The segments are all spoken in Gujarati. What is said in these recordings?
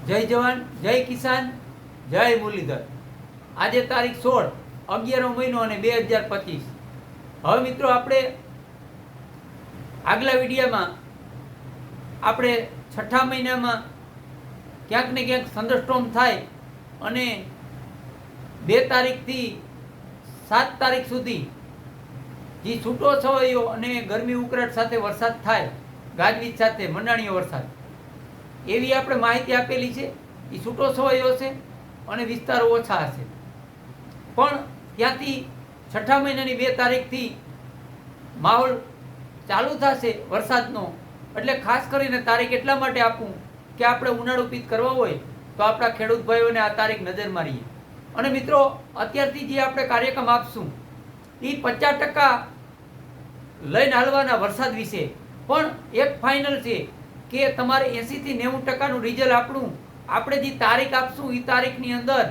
જય જવાન, જય કિસાન, જય મુરલીધર। આજે તારીખ 16 11નો મહિનો અને 2025। હવે મિત્રો આપણે આગલા વિડીયોમાં આપણે છઠ્ઠા મહિનામાં ક્યાંક ને ક્યાંક થંડરસ્ટોર્મ થાય અને 2 તારીખથી 7 તારીખ સુધી જે છૂટો છવાયો અને ગરમી ઉકળાટ સાથે વરસાદ થાય, ગાજવીજ સાથે મંડાણીયો વરસાદ, એવી આપણે માહિતી આપેલી છે। એ છૂટો છવાયો હશે અને વિસ્તારો ઓછા હશે, પણ ત્યાંથી છઠ્ઠા મહિનાની 2 તારીખથી માહોલ ચાલુ થશે વરસાદનો। એટલે ખાસ કરીને તારીખ એટલા માટે આપું કે આપણે ઉનાળુ પિત્ત કરવા હોય તો આપણા ખેડૂત ભાઈઓને આ તારીખ નજર મારીએ। અને મિત્રો, અત્યારથી જે આપણે કાર્યક્રમ આપશું એ 50% લઈને હાલવાના વરસાદ વિશે, પણ એક ફાઇનલ છે કે તમારે 80 થી 90% રિઝલ્ટ આપણે જે તારીખ આપશું એ તારીખની અંદર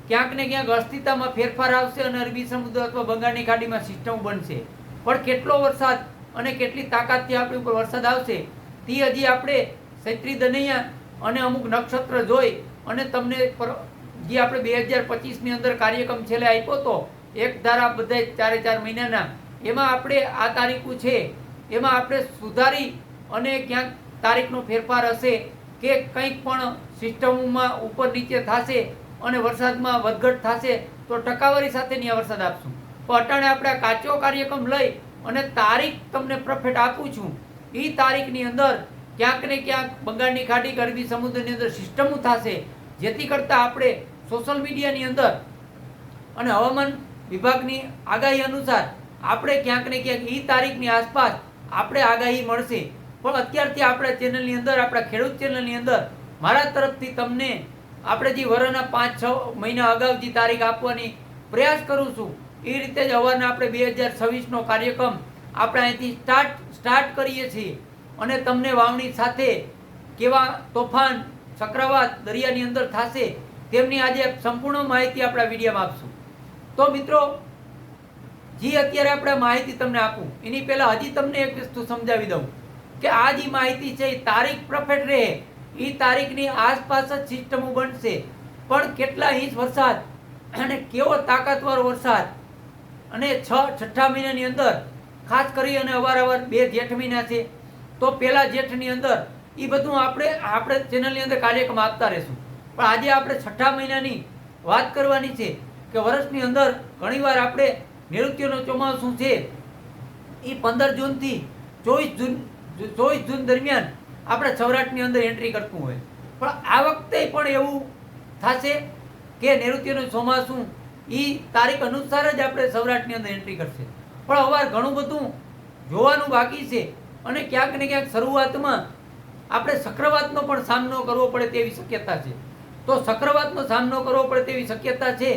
ક્યાંક ને ક્યાંક અસ્થિરતામાં ફેરફાર આવશે અને અરબી સમુદ્ર અથવા બંગાળની ખાડીમાં સિસ્ટમ બનશે, પણ કેટલો વરસાદ અને કેટલી તાકાતથી આપણી ઉપર વરસાદ આવશે તે હજી આપણે સૈત્રી દનૈયા અને અમુક નક્ષત્ર જોઈ અને તમને જે આપણે 2025ની અંદર કાર્યક્રમ છેલ્લે આપ્યો હતો, એક ધારા બધા 4 મહિનાના, એમાં આપણે આ તારીખો છે એમાં આપણે સુધારી અને ક્યાંક તારીખનો ફેરફાર હશે કે કંઈક પણ સિસ્ટમમાં ઉપર નીચે થશે અને વરસાદમાં વધઘટ થશે તો ટકાવારી સાથેની આ વરસાદ આપશું। પણ અટાણે આપણે આ કાચો કાર્યક્રમ લઈ અને તારીખ તમને પરફેક્ટ આપું છું। એ તારીખની અંદર ક્યાંક ને ક્યાંક બંગાળની ખાડી, અરબી સમુદ્રની અંદર સિસ્ટમો થશે, જેથી કરતાં આપણે સોશિયલ મીડિયાની અંદર અને હવામાન વિભાગની આગાહી અનુસાર આપણે ક્યાંક ને ક્યાંક એ તારીખની આસપાસ આપણે આગાહી મળશે। પણ અત્યારથી આપણા ચેનલની અંદર, આપણા ખેડૂત ચેનલની અંદર મારા તરફથી તમને આપણે જે વરસના 5-6 મહિના અગાઉ જે તારીખ આપવાની પ્રયાસ કરું છું, એ રીતે જ હવાના આપણે 2026નો કાર્યક્રમ આપણે અહીંથી સ્ટાર્ટ કરીએ છીએ અને તમને વાવણી સાથે કેવા તોફાન, ચક્રવાત દરિયાની અંદર થશે તેમની આજે સંપૂર્ણ માહિતી આપણા વિડીયોમાં આપશું। તો મિત્રો, જે અત્યારે આપણે માહિતી તમને આપું એની પહેલાં હજી તમને એક વસ્તુ સમજાવી દઉં કે આ જે માહિતી છે એ તારીખ પરફેક્ટ રહે, એ તારીખની આસપાસ જ સિસ્ટમો બનશે, પણ કેટલા ઇંચ વરસાદ અને કેવો તાકાતવાર વરસાદ અને છઠ્ઠા મહિનાની અંદર ખાસ કરી અને અવારનવાર 2 જેઠ મહિના છે તો પહેલા જેઠની અંદર એ બધું આપણે ચેનલની અંદર કાર્યક્રમ આપતા રહીશું। પણ આજે આપણે છઠ્ઠા મહિનાની વાત કરવાની છે કે વર્ષની અંદર ઘણીવાર આપણે નૈઋત્યનો ચોમાસું છે એ 15 જૂનથી 24 જૂન દરમિયાન આપણે સૌરાષ્ટ્રની અંદર એન્ટ્રી કરતું હોય, પણ આ વખતે પણ એવું થશે કે નૈઋત્યનું ચોમાસું એ તારીખ અનુસાર જ આપણે સૌરાષ્ટ્રની અંદર એન્ટ્રી કરશે। પણ હવે ઘણું બધું જોવાનું બાકી છે અને ક્યાંક ને ક્યાંક શરૂઆતમાં આપણે ચક્રવાતનો પણ સામનો કરવો પડે તેવી શક્યતા છે। તો ચક્રવાતનો સામનો કરવો પડે તેવી શક્યતા છે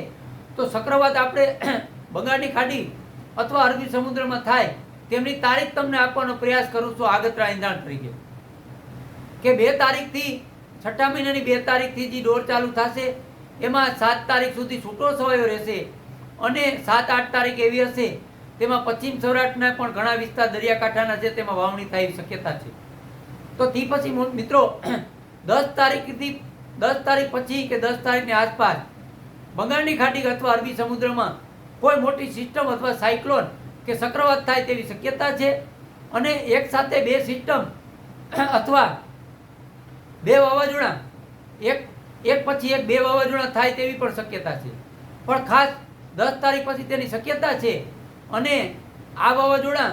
તો ચક્રવાત આપણે બંગાળની ખાડી અથવા અરબી સમુદ્રમાં થાય તેમની તારીખ તમને આપવાનો પ્રયાસ કરું છું આગતરા એંધાણ તરીકે, કે 2 તારીખથી છઠ્ઠા મહિનાની 2 તારીખથી જે દોર ચાલુ થશે એમાં 7 તારીખ સુધી છૂટો છવાયો રહેશે અને 7-8 તારીખ એવી હશે તેમાં પશ્ચિમ સૌરાષ્ટ્રના પણ ઘણા વિસ્તાર દરિયાકાંઠાના છે તેમાં વાવણી થાય શક્યતા છે। તો તે પછી મિત્રો 10 તારીખ પછી કે 10 તારીખની આસપાસ બંગાળની ખાડી અથવા અરબી સમુદ્રમાં કોઈ મોટી સિસ્ટમ અથવા સાયક્લોન કે ચક્રવાત થાય તેવી શક્યતા છે અને એક સાથે 2 સિસ્ટમ અથવા 2 વાવાઝોડા એક પછી એક 2 વાવાઝોડા થાય તેવી પણ શક્યતા છે। પણ ખાસ 10 તારીખ પછી તેની શક્યતા છે અને આ વાવાઝોડા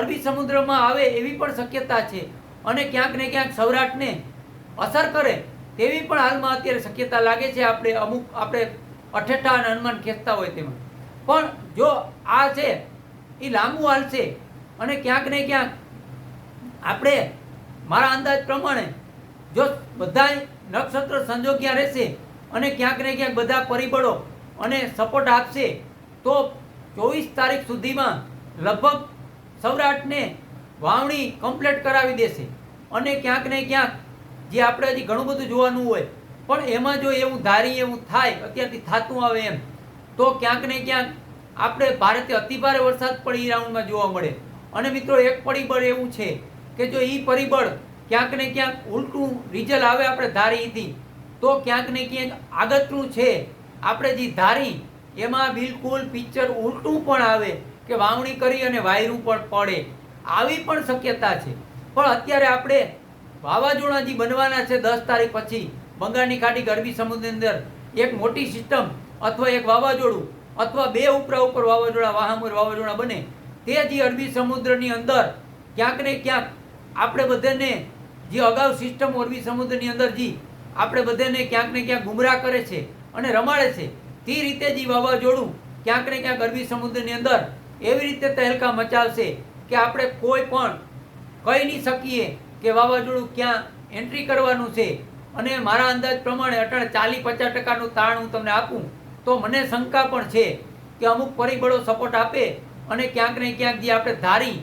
અરબી સમુદ્રમાં આવે એવી પણ શક્યતા છે અને ક્યાંક ને ક્યાંક સૌરાષ્ટ્રને અસર કરે તેવી પણ હાલમાં અત્યારે શક્યતા લાગે છે। આપણે અઠેઠા અને અનુમાન ખેંચતા હોય તેમાં પણ જો આ છે એ લાંબુ હાલશે અને ક્યાંક ને ક્યાંક આપણે મારા અંદાજ પ્રમાણે જો બધા નક્ષત્ર સંજોગ્યા રહેશે અને ક્યાંક ને ક્યાંક બધા પરિબળો અને સપોર્ટ આપશે તો 24 તારીખ સુધીમાં લગભગ સૌરાષ્ટ્રને વાવણી કમ્પ્લીટ કરાવી દેશે અને ક્યાંક ને ક્યાંક જે આપણે હજી ઘણું બધું જોવાનું હોય પણ એમાં જો એવું ધારી એવું થાય, અત્યારથી થતું આવે એમ, તો ક્યાંક ને ક્યાંક આપણે ભારેથી અતિભારે વરસાદ પણ એ રાઉન્ડમાં જોવા મળે। અને મિત્રો, એક પરિબળ એવું છે કે જો એ પરિબળ ક્યાંક ને ક્યાંક ઉલટું રિઝલ્ટ આવે આપણે ધારીથી તો ક્યાંક ને ક્યાંક આગતરું છે આપણે જે ધારી એમાં બિલકુલ પિક્ચર ઉલટું પણ આવે કે વાવણી કરી અને વાયરું પણ પડે, આવી પણ શક્યતા છે. પણ અત્યારે આપણે વાવાઝોડા જે બનવાના છે 10 તારીખ પછી બંગાળની ખાડી કે અરબી સમુદ્રની અંદર એક મોટી સિસ્ટમ અથવા એક વાવાઝોડું અથવા બે ઉપરા ઉપર વાવાઝોડા વાહામોર વાવાઝોડા બને, તે જે અરબી સમુદ્રની અંદર ક્યાંક ને ક્યાંક આપણે બધાને જે અગાઉ સિસ્ટમ અરબી સમુદ્રની અંદર જે આપણે બધાને ક્યાંક ને ક્યાંક ગુમરાહ કરે છે અને રમાડે છે, તે રીતે જે વાવાઝોડું ક્યાંક ને ક્યાંક અરબી સમુદ્રની અંદર એવી રીતે તહેલકા મચાવશે કે આપણે કોઈ પણ કહી નહીં શકીએ કે વાવાઝોડું ક્યાં એન્ટ્રી કરવાનું છે. અને મારા અંદાજ પ્રમાણે અટાણે 40-50% તાણ હું તમને આપું તો મને શંકા પણ છે કે અમુક પરિબળો સપોર્ટ આપે અને ક્યાંક ને ક્યાંક જે આપણે ધારી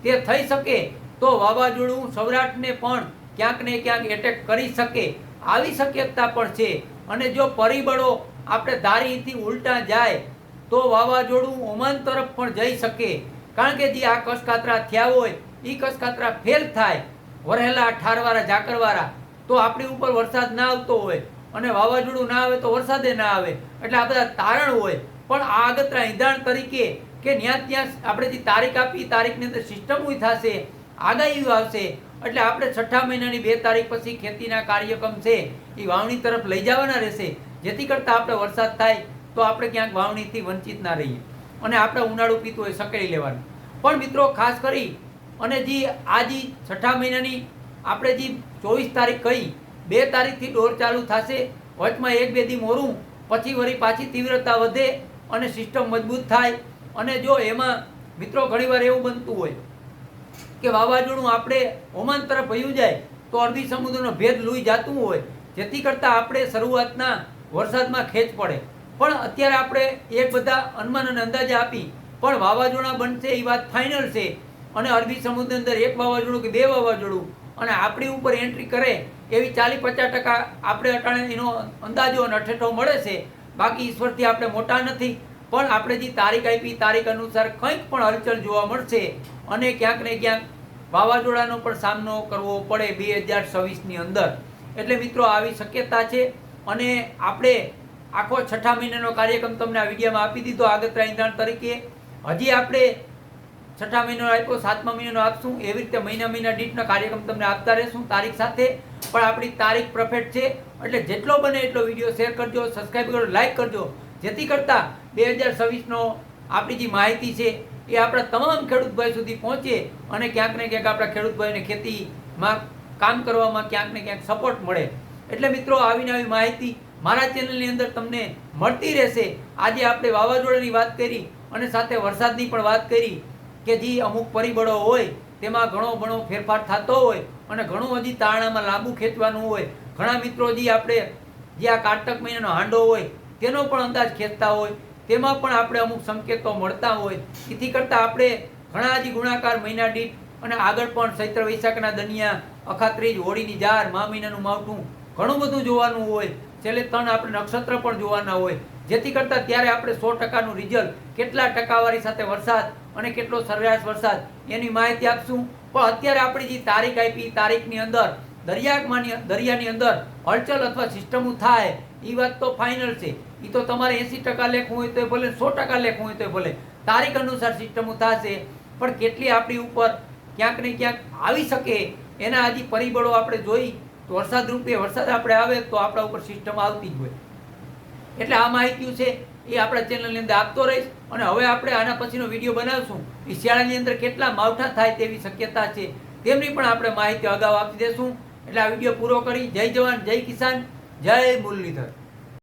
તે થઈ શકે તો વાવાઝોડું સૌરાષ્ટ્રને પણ ક્યાંક ને ક્યાંક એટેક કરી શકે, આવી શક્યતા પણ છે. અને જો પરિબળો આપણે ધારીથી ઉલટા જાય તો વાવાઝોડું ઓમાન તરફ પણ જઈ શકે, કારણ કે જે આ કસકાતરા થયા હોય એ કસકાતરા ફેલ થાય વરહેલા ઠારવાળા ઝાકરવાળા તો આપણી ઉપર વરસાદ ના આવતો હોય અને વાવાઝોડું ના આવે તો વરસાદે ના આવે, એટલે આ બધા તારણ હોય. પણ આ આગતરા ઈંધાણ તરીકે કે ત્યાં આપણે જે તારીખ આપી તારીખની અંદર સિસ્ટમ થશે, આગાહીઓ આવશે, એટલે આપણે 6 મહિનાની 2 તારીખ પછી ખેતીના કાર્યક્રમ છે એ વાવણી તરફ લઈ જવાના રહેશે, જેથી કરતાં આપણે વરસાદ થાય તો આપણે ક્યાંક વાવણીથી વંચિત ના રહીએ અને આપણે ઉનાળુ પીતું હોય સકેડી લેવાનું. પણ મિત્રો ખાસ કરી અને જે આ જે 6 મહિનાની આપણે જે 24 તારીખ કહી 2 તારીખથી દોર ચાલુ થશે, વચમાં 1-2 દી મોરું, પછી વળી પાછી તીવ્રતા વધે અને સિસ્ટમ મજબૂત થાય. અને જો એમાં મિત્રો ઘણીવાર એવું બનતું હોય કે વાવાઝોડું આપણે ઓમાન તરફ વયું જાય તો અરબી સમુદ્રનો ભેદ લૂઈ જતું હોય, જેથી કરતાં આપણે શરૂઆતના વરસાદમાં ખેંચ પડે. પણ અત્યારે આપણે એક બધા અનુમાન અને અંદાજે આપી, પણ વાવાઝોડા બનશે એ વાત ફાઇનલ છે અને અરબી સમુદ્રની અંદર એક વાવાઝોડું કે 2 વાવાઝોડું અને આપણી ઉપર એન્ટ્રી કરે એવી 40-50% આપણે અટાણે એનો અંદાજો અને અઠેઠો મળે છે. બાકી ઈશ્વરથી આપણે મોટા નથી, પણ આપણે જે તારીખ આપી તારીખ અનુસાર કંઈક પણ હલચલ જોવા મળશે અને ક્યાંક ને ક્યાંક વાવાઝોડાનો પણ સામનો કરવો પડે 2026ની અંદર. એટલે મિત્રો આવી શક્યતા છે અને આપણે આખો 6 મહિનાનો કાર્યક્રમ તમને આ વિડીયોમાં આપી દીધો આગતરા ઈંધાણ તરીકે. હજી આપણે 6 મહિનાનો આપ્યો, 7મા મહિનાનો આપશું, એવી રીતે મહિના દીઠનો કાર્યક્રમ તમને આપતા રહેશું તારીખ સાથે. પણ આપણી તારીખ પરફેક્ટ છે, એટલે જેટલો બને એટલો વિડીયો શેર કરજો, સબસ્ક્રાઈબ કરજો, લાઈક કરજો, જેથી કરતાં 2026નો આપણી જે માહિતી છે એ આપણા તમામ ખેડૂત ભાઈ સુધી પહોંચે અને ક્યાંક ને ક્યાંક આપણા ખેડૂત ભાઈને ખેતીમાં કામ કરવામાં ક્યાંક ને ક્યાંક સપોર્ટ મળે. એટલે મિત્રો આવીને આવી માહિતી મારા ચેનલની અંદર તમને મળતી રહેશે. આજે આપણે વાવાઝોડાની વાત કરી અને સાથે વરસાદની પણ વાત કરી કે જે અમુક પરિબળો હોય તેમાં ઘણો ફેરફાર થતો હોય અને ઘણું હજી તારણામાં લાંબુ ખેંચવાનું હોય. ઘણા મિત્રો જે આપણે જે આ કારતક મહિનાનો હાંડો હોય તેનો પણ અંદાજ ખેંચતા હોય, તેમાં પણ આપણે અમુક સંકેતો મળતા હોય. એથી કરતાં આપણે ઘણા હજી ગુણાકાર મહિના દીઠ અને આગળ પણ ચૈત્ર વૈશાખના દનિયા, અખાત્રીજ, હોળીની જાર, મા મહિનાનું માવઠું ઘણું બધું જોવાનું હોય. છેલ્લે 3 આપણે નક્ષત્ર પણ જોવાના હોય, જેથી કરતાં ત્યારે આપણે 100%નું રિઝલ્ટ, કેટલા ટકાવારી સાથે વરસાદ અને કેટલો સરેરાશ વરસાદ એની માહિતી આપશું. પણ અત્યારે આપણી જે તારીખ આપી તારીખની અંદર દરિયાની અંદર હલચલ અથવા સિસ્ટમો થાય એ વાત તો ફાઇનલ છે. એ તો તમારે 80% લેખવું હોય તો ભલે, 100% લેખવું હોય તો ભલે, તારીખ અનુસાર સિસ્ટમો થશે. પણ કેટલી આપણી ઉપર ક્યાંક ને ક્યાંક આવી શકે એના હજી પરિબળો આપણે જોઈ તો વરસાદ રૂપે વરસાદ આપણે આવે તો આપણા ઉપર સિસ્ટમ આવતી જ હોય. એટલે આ માહિતી છે એ આપણા ચેનલની અંદર આપતો રહીશ. અને હવે આપણે આના પછીનો વિડીયો બનાવશું એ શિયાળાની અંદર કેટલા માવઠા થાય તેવી શક્યતા છે તેમની પણ આપણે માહિતી અગાઉ આપી દેશું. એટલે આ વિડીયો પૂરો કરી જય જવાન, જય કિસાન, જય મુરલીધર.